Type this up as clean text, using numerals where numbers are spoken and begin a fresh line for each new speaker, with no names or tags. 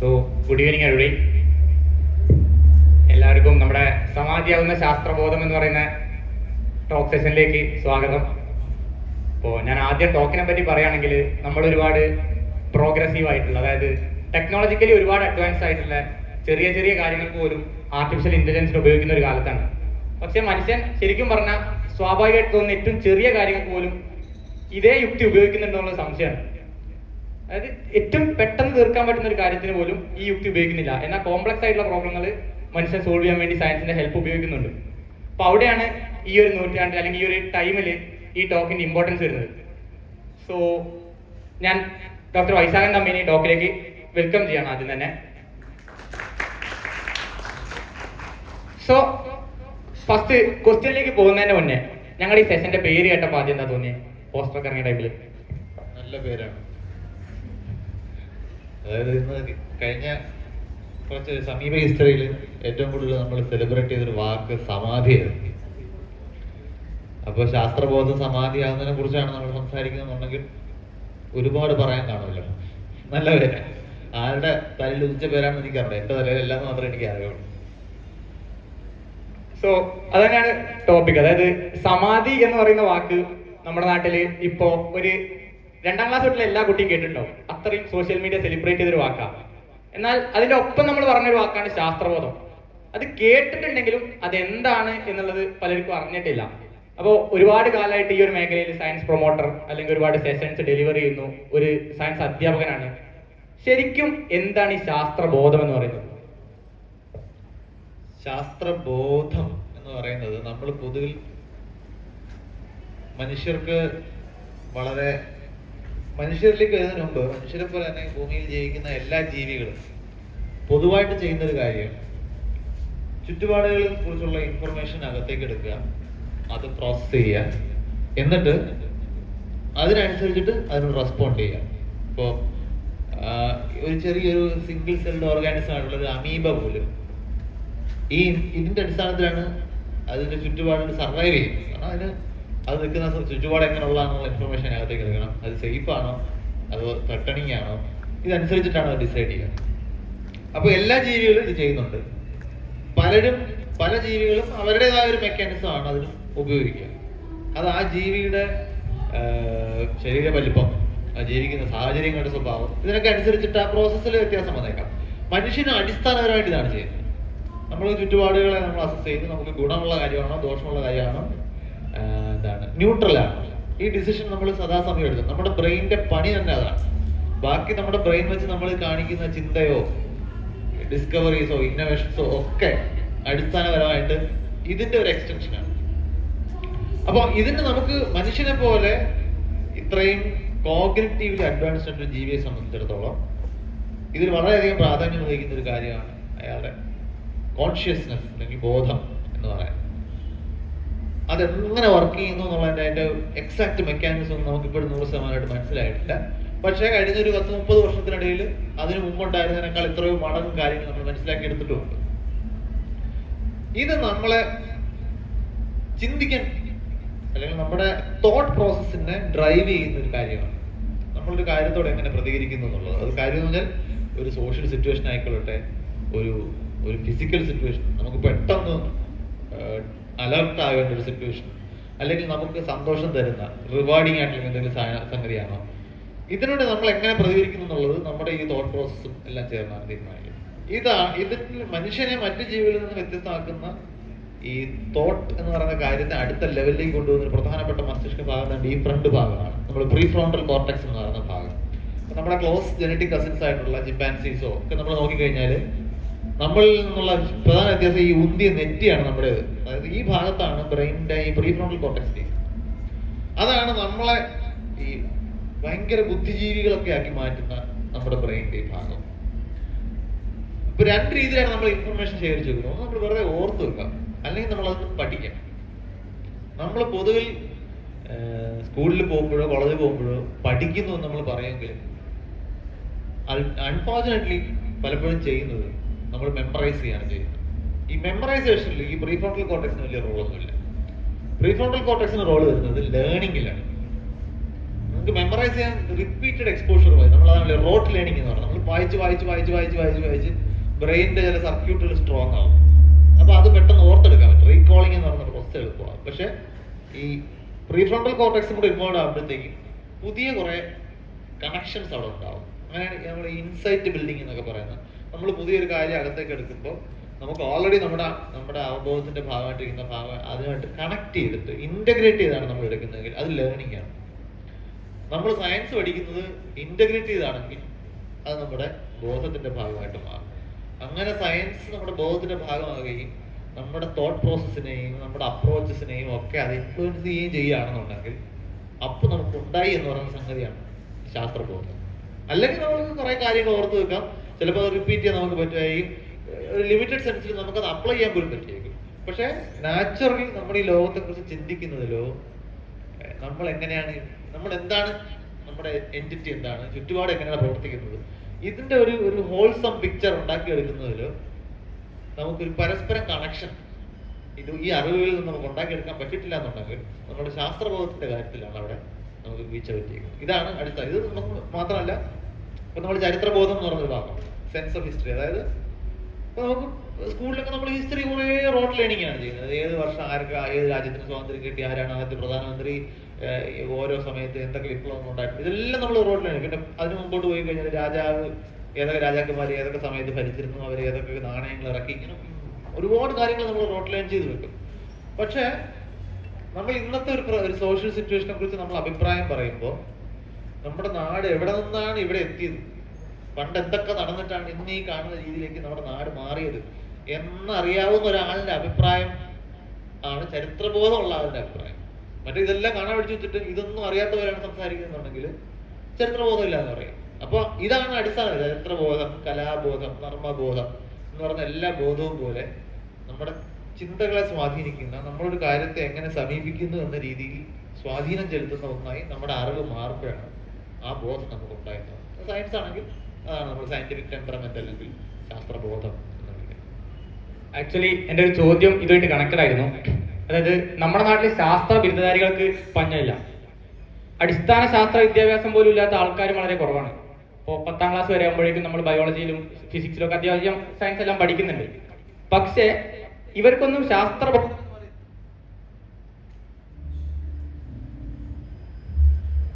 So good evening every. എല്ലാവർക്കും നമ്മുടെ സമാധിയാവുന്ന ശാസ്ത്രബോധം എന്ന് പറയുന്ന ടോക്ക് സെഷനിലേക്ക് സ്വാഗതം. അപ്പോൾ ഞാൻ ആദ്യം ടോക്കിനെ പറ്റി പറയുകയാണെങ്കിൽ നമ്മൾ ഒരുപാട് പ്രോഗ്രസീവ് ആയിട്ടുള്ള, അതായത് ടെക്നോളജിക്കലി ഒരുപാട് അഡ്വാൻസ് ആയിട്ടുള്ള ചെറിയ ചെറിയ കാര്യങ്ങൾക്ക് പോലും ആർട്ടിഫിഷ്യൽ ഇന്റലിജൻസിൽ ഉപയോഗിക്കുന്ന ഒരു കാലത്താണ്. പക്ഷെ മനുഷ്യൻ ശരിക്കും പറഞ്ഞാൽ സ്വാഭാവികമായിട്ട് തോന്നുന്ന ഏറ്റവും ചെറിയ കാര്യങ്ങൾക്ക് പോലും ഇതേ യുക്തി ഉപയോഗിക്കുന്നുണ്ടെന്നുള്ള സംശയമാണ്. അതായത് ഏറ്റവും പെട്ടെന്ന് തീർക്കാൻ പറ്റുന്ന ഒരു കാര്യത്തിന് പോലും ഈ യുക്തി ഉപയോഗിക്കുന്നില്ല. എന്നാൽ കോംപ്ലക്സ് ആയിട്ടുള്ള പ്രോബ്ലങ്ങൾ മനുഷ്യൻ സോൾവ് ചെയ്യാൻ വേണ്ടി സയൻസിന്റെ ഹെൽപ്പ് ഉപയോഗിക്കുന്നുണ്ട്. അപ്പൊ അവിടെയാണ് ഈ ഒരു നൂറ്റാണ്ടിൽ അല്ലെങ്കിൽ ഈ ഒരു ടൈമിൽ ഈ ടോക്കിന്റെ ഇമ്പോർട്ടൻസ് വരുന്നത്. സോ ഞാൻ ഡോക്ടർ വൈശാഖൻ തമ്മിനെ ടോക്കിലേക്ക് വെൽക്കം ചെയ്യണം ആദ്യം തന്നെ. സോ ഫസ്റ്റ് ക്വസ്റ്റ്യനിലേക്ക് പോകുന്നതിന്റെ മുന്നേ ഞങ്ങൾ ഈ സെഷന്റെ പേര് കേട്ടപ്പോൾ ആദ്യം എന്താ തോന്നിയത്? പോസ്റ്റർ ഒക്കെ ഇറങ്ങിയ ടൈമിൽ
നല്ല പേരാണ്. അതായത് ഇന്ന് കഴിഞ്ഞ കുറച്ച് സമീപ ഹിസ്റ്ററിയിൽ ഏറ്റവും കൂടുതൽ നമ്മൾ സെലിബ്രേറ്റ് ചെയ്തൊരു വാക്ക് സമാധിയായിരുന്നു. അപ്പോൾ ശാസ്ത്രബോധം സമാധിയാകുന്നതിനെ കുറിച്ചാണ് നമ്മൾ സംസാരിക്കുന്നതെന്നുണ്ടെങ്കിൽ ഒരുപാട് പറയാൻ കാണുമല്ലോ. നല്ല പേര്, ആരുടെ തലയിൽ ഉദിച്ച പേരാണെന്ന് എനിക്കറിയാം. എൻ്റെ തലയിൽ എല്ലാന്ന് മാത്രമേ എനിക്ക് അറിയുള്ളൂ.
സോ അതന്നെയാണ് ടോപ്പിക്. അതായത് സമാധി എന്ന് പറയുന്ന വാക്ക് നമ്മുടെ നാട്ടിൽ ഇപ്പോ ഒരു 2ാം ക്ലാസ് തൊട്ടുള്ള എല്ലാ കുട്ടിയും കേട്ടിട്ടുണ്ടാവും. അത്രയും സോഷ്യൽ മീഡിയ സെലിബ്രേറ്റ് ചെയ്തൊരു വാക്കാണ്. എന്നാൽ അതിന്റെ ഒപ്പം നമ്മൾ പറഞ്ഞൊരു വാക്കാണ് ശാസ്ത്രബോധം. അത് കേട്ടിട്ടുണ്ടെങ്കിലും അതെന്താണ് എന്നുള്ളത് പലർക്കും അറിഞ്ഞിട്ടില്ല. അപ്പോൾ ഒരുപാട് കാലമായിട്ട് ഈ ഒരു മേഖലയിൽ സയൻസ് പ്രൊമോട്ടർ അല്ലെങ്കിൽ ഒരുപാട് സെഷൻസ് ഡെലിവറി ചെയ്യുന്നു, ഒരു സയൻസ് അധ്യാപകനാണ്. ശരിക്കും എന്താണ് ഈ ശാസ്ത്രബോധം എന്ന് പറയുന്നത്?
ശാസ്ത്രബോധം എന്ന് പറയുന്നത് നമ്മൾ പൊതുവിൽ മനുഷ്യർക്ക് വളരെ മനുഷ്യരിലേക്ക് വരുന്നതിന് മുമ്പ് മനുഷ്യരെ പോലെ തന്നെ ഭൂമിയിൽ ജീവിക്കുന്ന എല്ലാ ജീവികളും പൊതുവായിട്ട് ചെയ്യുന്ന ഒരു കാര്യം ചുറ്റുപാടുകളെ കുറിച്ചുള്ള ഇൻഫർമേഷൻ അകത്തേക്ക് എടുക്കുക, അത് പ്രോസസ് ചെയ്യുക, എന്നിട്ട് അതിനനുസരിച്ചിട്ട് അതിനോട് റെസ്പോണ്ട് ചെയ്യുക. ഇപ്പോൾ ഒരു ചെറിയൊരു സിംഗിൾ സെൽഡ് ഓർഗാനിസം ആയിട്ടുള്ള ഒരു അമീബ പോലും ഇതിന്റെ അടിസ്ഥാനത്തിലാണ് അതിന്റെ ചുറ്റുപാടിൽ സർവൈവ് ചെയ്യുന്നത്. കാരണം അതിന് അത് നിൽക്കുന്ന ചുറ്റുപാട് എങ്ങനെയുള്ളതാണെന്നുള്ള ഇൻഫർമേഷൻ അകത്തേക്ക് എടുക്കണം. അത് സേഫ് ആണോ അതോ ത്രട്ടണിങ് ആണോ, ഇതനുസരിച്ചിട്ടാണ് അത് ഡിസൈഡ് ചെയ്യുക. അപ്പോൾ എല്ലാ ജീവികളും ഇത് ചെയ്യുന്നുണ്ട്. പല ജീവികളും അവരുടേതായ ഒരു മെക്കാനിസം ആണ് അതിന് ഉപയോഗിക്കുക. അത് ആ ജീവിയുടെ ശരീര വലിപ്പം, ആ ജീവിക്കുന്ന സാഹചര്യങ്ങളുടെ സ്വഭാവം, ഇതിനൊക്കെ അനുസരിച്ചിട്ട് ആ പ്രോസസ്സിൽ വ്യത്യാസം വന്നേക്കാം. മനുഷ്യന് അടിസ്ഥാനപരമായിട്ട് ഇതാണ് ചെയ്യുന്നത്. നമ്മൾ ചുറ്റുപാടുകളെ നമ്മൾ അസസ് ചെയ്ത് നമുക്ക് ഗുണമുള്ള കാര്യമാണോ ദോഷമുള്ള കാര്യമാണോ ന്യൂട്രലാണ് ഈ ഡിസിഷൻ നമ്മൾ സദാസമയം എടുക്കും. നമ്മുടെ ബ്രെയിനിന്റെ പണി തന്നെ അതാണ്. ബാക്കി നമ്മുടെ ബ്രെയിൻ വെച്ച് നമ്മൾ കാണിക്കുന്ന ചിന്തയോ ഡിസ്കവറീസോ ഇന്നോവേഷൻസോ ഒക്കെ അടിസ്ഥാനപരമായിട്ട് ഇതിന്റെ ഒരു എക്സ്റ്റൻഷനാണ്. അപ്പോൾ ഇതിന് നമുക്ക് മനുഷ്യനെ പോലെ ഇത്രയും കോഗ്നിറ്റീവ്ലി അഡ്വാൻസ്ഡ് ആയിട്ട് ഒരു ജീവിയെ സംബന്ധിച്ചിടത്തോളം ഇതിൽ വളരെയധികം പ്രാധാന്യം വഹിക്കുന്ന ഒരു കാര്യമാണ് അയാളുടെ കോൺഷ്യസ്നെസ് അല്ലെങ്കിൽ ബോധം എന്ന് പറയുന്നത്. അതെങ്ങനെ വർക്ക് ചെയ്യുന്നു എന്നുള്ളതിൻ്റെ അതിൻ്റെ എക്സാക്ട് മെക്കാനിസം നമുക്കിപ്പോഴും 100% മനസ്സിലായിട്ടില്ല. പക്ഷേ കഴിഞ്ഞ ഒരു 10-30 വർഷത്തിനിടയിൽ അതിന് മുമ്പുണ്ടായിരുന്നതിനേക്കാൾ എത്രയോ മടങ്ങും കാര്യങ്ങൾ നമ്മൾ മനസ്സിലാക്കി എടുത്തിട്ടുമുണ്ട്. ഇത് നമ്മളെ ചിന്തിക്കാൻ അല്ലെങ്കിൽ നമ്മുടെ തോട്ട് പ്രോസസ്സിനെ ഡ്രൈവ് ചെയ്യുന്ന ഒരു കാര്യമാണ്. നമ്മളൊരു കാര്യത്തോടെ എങ്ങനെ പ്രതികരിക്കുന്നു എന്നുള്ളത്. അത് കാര്യം എന്ന് പറഞ്ഞാൽ ഒരു സോഷ്യൽ സിറ്റുവേഷൻ ആയിക്കൊള്ളട്ടെ, ഒരു ഫിസിക്കൽ സിറ്റുവേഷൻ, നമുക്ക് പെട്ടെന്ന് അലർട്ട് ആകേണ്ട ഒരു സിറ്റുവേഷൻ, അല്ലെങ്കിൽ നമുക്ക് സന്തോഷം തരുന്ന റിവാർഡിങ് ആയിട്ടുള്ള എന്തെങ്കിലും സംഗതിയാണോ, ഇതിനോട് നമ്മൾ എങ്ങനെ പ്രതികരിക്കുന്നു എന്നുള്ളത് നമ്മുടെ ഈ തോട്ട് പ്രോസസ്സും എല്ലാം ചേർന്നാണ് തീരുമാനിക്കുന്നത്. ഇതിൽ മനുഷ്യനെ മറ്റു ജീവികളിൽ നിന്ന് വ്യത്യസ്തമാക്കുന്ന ഈ തോട്ട് എന്ന് പറയുന്ന കാര്യത്തെ അടുത്ത ലെവലിലേക്ക് കൊണ്ടുപോകുന്ന ഒരു പ്രധാനപ്പെട്ട മസ്തിഷ്ക ഭാഗം ഡീപ് ഫ്രണ്ട് ഭാഗമാണ്, നമ്മൾ പ്രീ ഫ്രോണ്ടൽ കോർട്ടെക്സ് എന്ന് പറയുന്ന ഭാഗം. നമ്മുടെ ക്ലോസ് ജനറ്റിക് കസിൻസ് ആയിട്ടുള്ള ചിമ്പാൻസീസോ ഒക്കെ നമ്മൾ നോക്കിക്കഴിഞ്ഞാൽ നമ്മളിൽ നിന്നുള്ള പ്രധാന വ്യത്യാസം ഈ ഉന്തിയ നെറ്റിയാണ് നമ്മുടേത്. അതായത് ഈ ഭാഗത്താണ് ബ്രെയിനിന്റെ ഈ പ്രീ ഫ്രോണ്ടൽ കോർട്ടെക്സ്. അതാണ് നമ്മളെ ഈ ഭയങ്കര ബുദ്ധിജീവികളൊക്കെ ആക്കി മാറ്റുന്ന നമ്മുടെ ബ്രെയിനിന്റെ ഈ ഭാഗം. ഇപ്പൊ 2 രീതിയിലാണ് നമ്മൾ ഇൻഫർമേഷൻ ശേഖരിച്ചു വെക്കുന്നത്. ഒന്ന് നമ്മൾ വെറുതെ ഓർത്ത് വെക്കാം, അല്ലെങ്കിൽ നമ്മളത് പഠിക്കാം. നമ്മൾ പൊതുവിൽ സ്കൂളിൽ പോകുമ്പോഴോ കോളേജിൽ പോകുമ്പോഴോ പഠിക്കുന്നു എന്ന് നമ്മൾ പറയുമെങ്കിൽ അൺഫോർച്ചുനേറ്റ്ലി പലപ്പോഴും ചെയ്യുന്നത് നമ്മൾ മെമ്മറൈസ് ചെയ്യാണ് ചെയ്യുന്നത്. ഈ മെമ്മറൈസേഷനിൽ ഈ പ്രീ ഫ്രോണ്ടൽ കോർട്ടെക്സിന് വലിയ റോളൊന്നുമില്ല. പ്രീ ഫ്രോണ്ടൽ കോർട്ടെക്സിന് റോൾ വരുന്നത് ലേണിങ്ങിലാണ്. നമുക്ക് മെമ്മറൈസ് ചെയ്യാൻ റിപ്പീറ്റഡ് എക്സ്പോഷർ മതി. നമ്മളതാണ് റോട്ട് ലേണിംഗ് എന്ന് പറയുന്നത്. നമ്മൾ വായിച്ച് ബ്രെയിനിന്റെ ചില സർക്യൂട്ടുകൾ സ്ട്രോങ് ആവും. അപ്പൊ അത് പെട്ടെന്ന് ഓർത്തെടുക്കാൻ പറ്റും. റീകോളിംഗ് എന്ന് പറയുന്ന പ്രോസസ് എളുപ്പമാണ്. പക്ഷെ ഈ പ്രീഫ്രോണ്ടൽ കോർട്ടക്സും കൂടെ ഇൻവോൾവ് ആകുമ്പോഴത്തേക്കും പുതിയ കുറെ കണക്ഷൻസ് അവിടെ ഉണ്ടാവും. അങ്ങനെയാണ് നമ്മൾ ഇൻസൈറ്റ് ബിൽഡിംഗ് എന്നൊക്കെ പറയുന്നത്. നമ്മൾ പുതിയൊരു കാര്യം അകത്തേക്ക് എടുക്കുമ്പോൾ നമുക്ക് ഓൾറെഡി നമ്മുടെ അവബോധത്തിന്റെ ഭാഗമായിട്ടിരിക്കുന്ന ഭാഗം അതുമായിട്ട് കണക്ട് ചെയ്തിട്ട് ഇന്റഗ്രേറ്റ് ചെയ്താണ് നമ്മൾ എടുക്കുന്നതെങ്കിൽ അത് ലേണിംഗ് ആണ്. നമ്മൾ സയൻസ് പഠിക്കുന്നത് ഇന്റഗ്രേറ്റ് ചെയ്താണെങ്കിൽ അത് നമ്മുടെ ബോധത്തിന്റെ ഭാഗമായിട്ട് മാറും. അങ്ങനെ സയൻസ് നമ്മുടെ ബോധത്തിന്റെ ഭാഗമാകുകയും നമ്മുടെ തോട്ട് പ്രോസസ്സിനെയും നമ്മുടെ അപ്രോച്ചസിനെയും ഒക്കെ അത് ഇൻഫ്ലുവൻസ് ചെയ്യുകയും ചെയ്യുകയാണെന്നുണ്ടെങ്കിൽ അപ്പോൾ നമുക്ക് ഉണ്ടായി എന്ന് പറയുന്ന സംഗതിയാണ് ശാസ്ത്രബോധം. അല്ലെങ്കിൽ നമുക്ക് കുറെ കാര്യങ്ങൾ ഓർത്ത് വെക്കാം, ചിലപ്പോൾ അത് റിപ്പീറ്റ് ചെയ്യാൻ നമുക്ക് പറ്റുമായിരിക്കും, ഒരു ലിമിറ്റഡ് സെൻസിൽ നമുക്കത് അപ്ലൈ ചെയ്യാൻ പോലും പറ്റുമായിരിക്കും. പക്ഷെ നാച്ചുറലി നമ്മുടെ ഈ ലോകത്തെ കുറിച്ച് ചിന്തിക്കുന്നതിലോ നമ്മൾ എങ്ങനെയാണ്, നമ്മൾ എന്താണ്, നമ്മുടെ എൻറ്റിറ്റി എന്താണ്, ചുറ്റുപാട് എങ്ങനെയാണ് പ്രവർത്തിക്കുന്നത്, ഇതിന്റെ ഒരു ഹോൾസം പിക്ചർ ഉണ്ടാക്കിയെടുക്കുന്നതിലോ നമുക്കൊരു പരസ്പരം കണക്ഷൻ ഈ അറിവുകളിൽ നിന്ന് നമുക്ക് ഉണ്ടാക്കിയെടുക്കാൻ പറ്റിയിട്ടില്ല എന്നുണ്ടെങ്കിൽ നമ്മുടെ ശാസ്ത്രബോധത്തിന്റെ കാര്യത്തിലാണ് അവിടെ നമുക്ക് വീഴ്ച പറ്റിയിരിക്കുന്നത്. ഇതാണ് അടിസ്ഥാനം. ഇത് നമുക്ക് മാത്രമല്ല, ഇപ്പൊ നമ്മൾ ചരിത്രബോധം എന്ന് പറഞ്ഞൊരു ഭാഗം, സെൻസ് ഓഫ് ഹിസ്റ്ററി. അതായത് ഇപ്പൊ നമുക്ക് സ്കൂളിലൊക്കെ നമ്മൾ ഹിസ്റ്ററി കുറേ റോഡ് ലേണിംഗ് ആണ് ചെയ്യുന്നത്. ഏത് വർഷം ആർക്ക് ഏത് രാജ്യത്തിന് സ്വാതന്ത്ര്യം കിട്ടി, ആരാണ് ആദ്യത്തെ പ്രധാനമന്ത്രി, ഓരോ സമയത്ത് എന്തൊക്കെ വിപ്ലവങ്ങൾ ഉണ്ടായിട്ടുണ്ട്, ഇതെല്ലാം നമ്മൾ റോഡ് ലേണിംഗ്. പിന്നെ അതിന് മുമ്പോട്ട് പോയി കഴിഞ്ഞാൽ ഏതൊക്കെ രാജാക്കന്മാർ ഏതൊക്കെ സമയത്ത് ഭരിച്ചിരുന്നു, അവർ ഏതൊക്കെ നാണയങ്ങൾ ഇറക്കി, ഇങ്ങനെ ഒരുപാട് കാര്യങ്ങൾ നമ്മൾ റോഡ് ലേൺ ചെയ്ത് വെക്കും. പക്ഷേ നമ്മൾ ഇന്നത്തെ ഒരു സോഷ്യൽ സിറ്റുവേഷനെ കുറിച്ച് നമ്മൾ അഭിപ്രായം പറയുമ്പോൾ നമ്മുടെ നാട് എവിടെ നിന്നാണ് ഇവിടെ എത്തിയത്, പണ്ട് എന്തൊക്കെ നടന്നിട്ടാണ് ഇന്ന് ഈ കാണുന്ന രീതിയിലേക്ക് നമ്മുടെ നാട് മാറിയത് എന്നറിയാവുന്ന ഒരാളിന്റെ അഭിപ്രായം ആണ് ചരിത്രബോധമുള്ള ആളുടെ അഭിപ്രായം. മറ്റേ ഇതെല്ലാം കാണാൻ പഠിച്ചു വെച്ചിട്ട് ഇതൊന്നും അറിയാത്തവരാണ് സംസാരിക്കുന്നുണ്ടെങ്കിൽ ചരിത്രബോധം ഇല്ല എന്ന് പറയും. അപ്പൊ ഇതാണ് അടിസ്ഥാനം. ചരിത്രബോധം, കലാബോധം, നർമ്മബോധം എന്ന് പറഞ്ഞ എല്ലാ ബോധവും പോലെ നമ്മുടെ ചിന്തകളെ സ്വാധീനിക്കുന്ന, നമ്മളൊരു കാര്യത്തെ എങ്ങനെ സമീപിക്കുന്നു എന്ന രീതിയിൽ സ്വാധീനം ചെലുത്തുന്ന ഒന്നായി നമ്മുടെ അറിവ് മാറുമ്പോഴാണ് ആ ബോധം നമുക്ക് ഉണ്ടായിരുന്നത്. സയൻസ് ആണെങ്കിൽ അതാണ് നമ്മൾ സയന്റിഫിക് ടെമ്പറമെന്റ് അല്ലെങ്കിൽ ശാസ്ത്രബോധം എന്ന് വിളിക്കുന്നത്.
ആക്ച്വലി എൻ്റെ ഒരു ചോദ്യം ഇതുമായിട്ട് കണക്റ്റഡ് ആയിരുന്നു. അതായത് നമ്മുടെ നാട്ടിൽ ശാസ്ത്ര ബിരുദധാരികൾക്ക് പഞ്ഞമില്ല. അടിസ്ഥാന ശാസ്ത്ര വിദ്യാഭ്യാസം പോലും ഇല്ലാത്ത ആൾക്കാർ വളരെ കുറവാണ്. ഇപ്പോൾ 10ാം ക്ലാസ് വരെ ആകുമ്പോഴേക്കും നമ്മൾ ബയോളജിയിലും ഫിസിക്സിലും ഒക്കെ അത്യാവശ്യം സയൻസ് എല്ലാം പഠിക്കുന്നുണ്ട്. പക്ഷേ ഇവർക്കൊന്നും